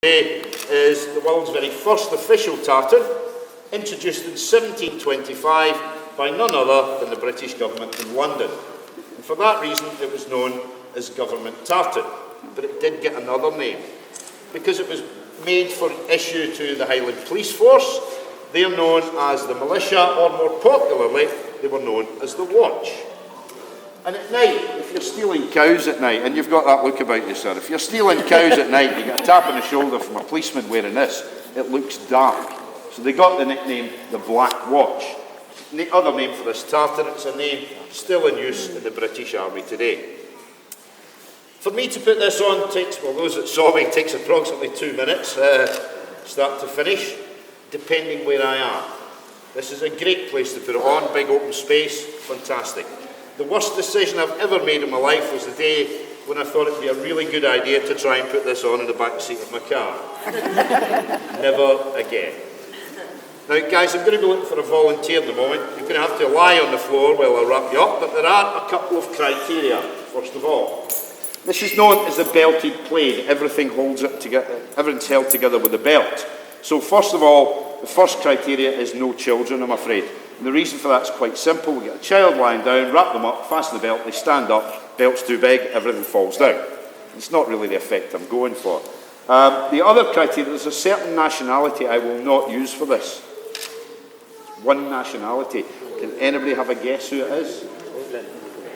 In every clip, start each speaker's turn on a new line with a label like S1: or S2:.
S1: today is the world's very first official tartan, introduced in 1725 by none other than the British government in London. And for that reason, it was known as government tartan. But it did get another name, because it was made for issue to the Highland Police Force. They are known as the militia, or more popularly, they were known as the watch. And at night, if you're stealing cows at night, and you've got that look about you, sir, if you're stealing cows at night, you get a tap on the shoulder from a policeman wearing this, it looks dark. So they got the nickname the Black Watch. The other name for this tartan, it's a name still in use in the British Army today. For me to put this on takes, well, those that saw me, takes approximately 2 minutes, start to finish, depending where I am. This is a great place to put it on, big open space, fantastic. The worst decision I've ever made in my life was the day when I thought it would be a really good idea to try and put this on in the back seat of my car. Never again. Now guys, I'm going to be looking for a volunteer in the moment. You're going to have to lie on the floor while I wrap you up, but there are a couple of criteria, first of all. This is known as the belted plaid. Everything holds it together, everything's held together with a belt. So first of all, the first criteria is no children, I'm afraid. And the reason for that is quite simple. We get a child lying down, wrap them up, fasten the belt, they stand up, belt's too big, everything falls down. It's not really the effect I'm going for. The other criteria, there's a certain nationality I will not use for this. One nationality. Can anybody have a guess who it is?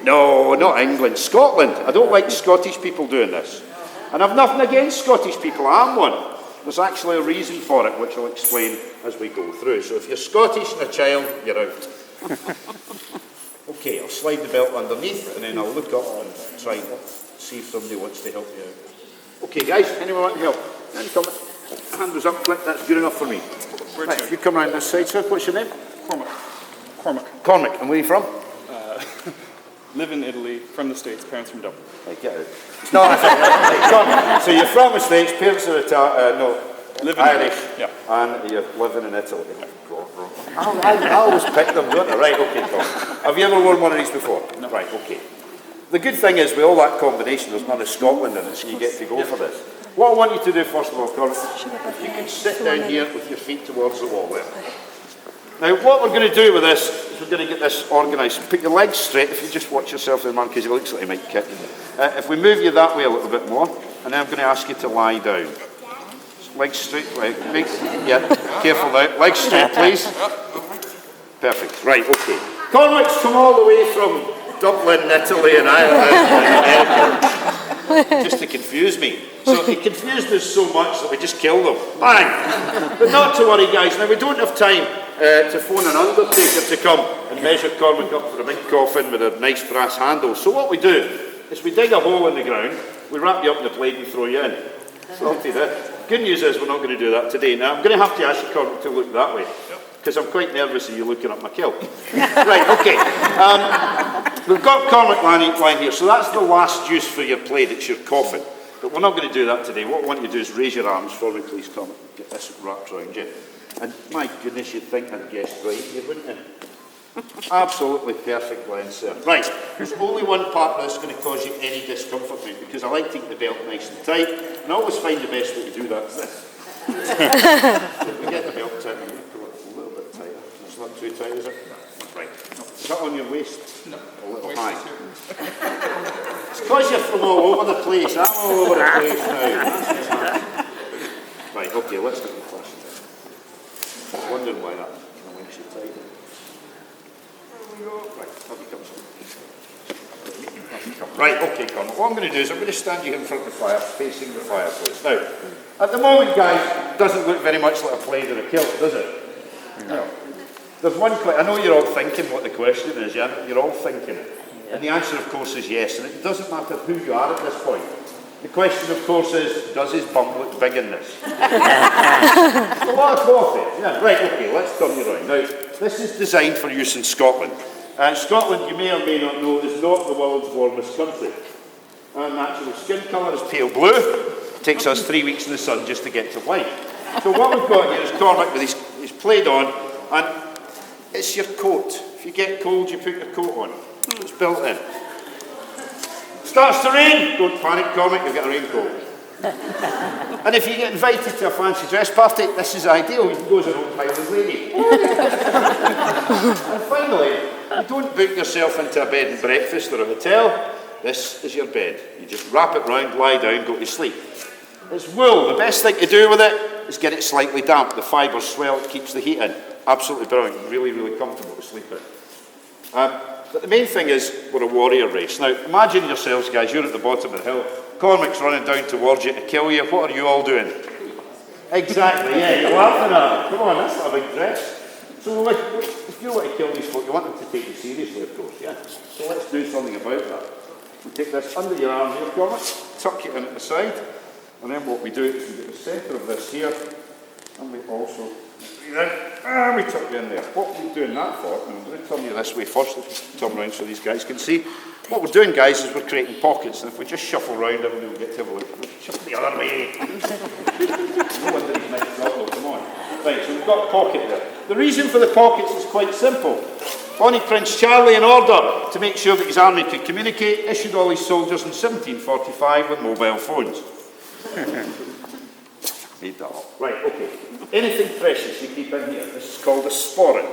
S1: No, not England. Scotland. I don't like Scottish people doing this. And I've nothing against Scottish people. I am one. There's actually a reason for it, which I'll explain as we go through. So if you're Scottish and a child, you're out. Okay, I'll slide the belt underneath, and then I'll look up and try and see if somebody wants to help you out. Okay, guys, anyone want to help? Any comment? Hand was up, Clint. That's good enough for me. Right, if you come round this side, sir. What's your name? Cormac. And where are you from?
S2: Live in Italy, from the States, parents from Dublin.
S1: Right, get out. It's not so you're from the States, parents are Irish,
S2: yeah.
S1: And you're living in Italy. I always pick them, don't I? Right, okay, Tom. Have you ever worn one of these before?
S2: No.
S1: Right, okay. The good thing is, with all that combination, there's none of Scotland in it, so you get to go for this. What I want you to do, first of all, Cormac, if you can sit down here with your feet towards the wall there. Now, what we're going to do with this is we're going to get this organised. Put your legs straight, if you just watch yourself there, man, because he looks like he might kick. If we move you that way a little bit more, and then I'm going to ask you to lie down. Legs straight, yeah, careful now. Legs straight, please. Perfect, right, okay. Cormac's come all the way from Dublin, Italy, and Ireland, just to confuse me. So he confused us so much that we just killed him. Bang! But not to worry, guys. Now, we don't have time to phone an undertaker to come and measure Cormac up for a big coffin with a nice brass handle. So what we do is we dig a hole in the ground, we wrap you up in the plaid and throw you in. Salty there. Good news is we're not going to do that today. Now, I'm going to have to ask you, Cormac, to look that way, because I'm quite nervous of you looking up my kilt. Right, okay. We've got Cormac lying here, so that's the last use for your plaid, it's your coffin. But we're not going to do that today. What I want you to do is raise your arms for me, please, Cormac. Get this wrapped around you. And my goodness, you'd think I'd guessed right here, wouldn't you? Absolutely perfect lens, sir. Right, there's only one part that's going to cause you any discomfort, mate, because I like to keep the belt nice and tight, and I always find the best way to do that is this. So if we get the belt tight, I'm going to pull it a little bit tighter. It's not too tight, is it? Right. Is that on your waist?
S2: No.
S1: A little high. It's because you're from all over the place. I'm all over the place now. That's what's happening. Right, okay, let's get the first. I was wondering why that kind of makes you tight. Right, up he comes. Right, okay, Colin. What I'm going to do is I'm going to stand you in front of the fire, facing the fireplace. Now, at the moment, guys, it doesn't look very much like a plaid or a kilt, does it? No. There's one question. I know you're all thinking what the question is, yeah? You're all thinking it. And the answer, of course, is yes. And it doesn't matter who you are at this point. The question, of course, is, does his bum look big in this? It's a lot of cloth there. Yeah, right, okay, let's turn you around. Now, this is designed for use in Scotland. Scotland, you may or may not know, is not the world's warmest country. Our natural skin colour is pale blue. It takes us 3 weeks in the sun just to get to white. So what we've got here is Cormac with his plaid on, and it's your coat. If you get cold, you put your coat on. It's built in. Starts to rain. Don't panic, Cormac, you've got a raincoat. And if you get invited to a fancy dress party, this is ideal. You can go as an old Highland lady. And finally, you don't book yourself into a bed and breakfast or a hotel. This is your bed. You just wrap it round, lie down, go to sleep. It's wool. The best thing to do with it is get it slightly damp. The fibres swell, it keeps the heat in. Absolutely brilliant. Really, really comfortable to sleep in. But the main thing is, we're a warrior race. Now, imagine yourselves, guys, you're at the bottom of the hill. Cormac's running down towards you to kill you. What are you all doing? Exactly, yeah, you're laughing at him. Come on, that's not a big dress. So if you want to kill these folk, you want them to take you seriously, of course, yeah? So let's do something about that. We take this under your arm here, Cormac, tuck it in at the side, and then what we do is we get the centre of this here, and we also breathe in, and we tuck you in there. What we're doing that for, and I'm going to turn you this way first, turn around so these guys can see. What we're doing, guys, is we're creating pockets, and if we just shuffle around, everybody will get to have a look. Shuffle the other way. No wonder these mixed up, come on. Right, so we've got a pocket there. The reason for the pockets is quite simple. Bonnie Prince Charlie, in order to make sure that his army could communicate, issued all his soldiers in 1745 with mobile phones. Made that up. Right, okay. Anything precious you keep in here, this is called a sporran.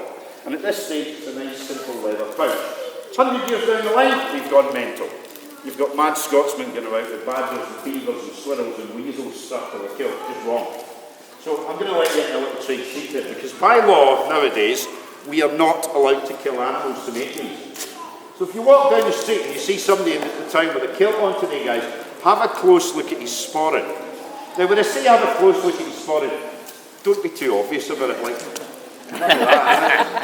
S1: And at this stage, it's a nice, simple leather pouch. 100 years down the line, we've gone mental. You've got mad Scotsmen going about with badgers and beavers and squirrels and weasels stuck to the kilt. Just wrong. So I'm going to let you in a little trade secret, because by law nowadays, we are not allowed to kill animals to make these. So if you walk down the street and you see somebody in the town with a kilt on today, guys, have a close look at his sporran. Now when I say have a close look at his sporran, don't be too obvious about it, like that.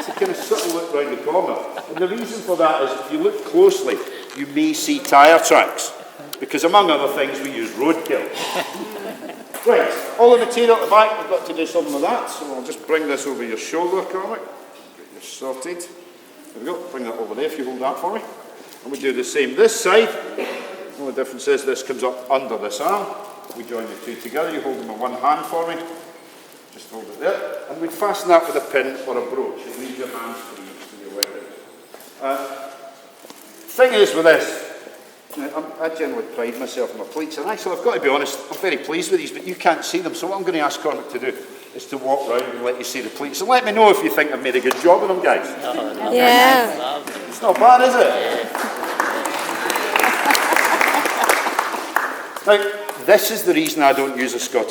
S1: It's a kind of subtle look round the corner. And the reason for that is if you look closely, you may see tyre tracks. Because among other things, we use roadkill. Right, all the material at the back, we've got to do something with that. So I'll just bring this over your shoulder, Cormac. Get you sorted. There we go, bring that over there if you hold that for me. And we do the same this side. The only difference is this comes up under this arm. We join the two together. You hold them in one hand for me. Just hold it there. And we fasten that with a pin or a brooch. It leaves your hands free when you're wearing it. Thing is with this, I generally pride myself on my pleats, and actually I've got to be honest, I'm very pleased with these, but you can't see them, so what I'm going to ask Cormac to do is to walk round and let you see the pleats, and let me know if you think I've made a good job of them, guys.
S3: Yeah.
S1: It's not bad, is it? Now, this is the reason I don't use a Scottish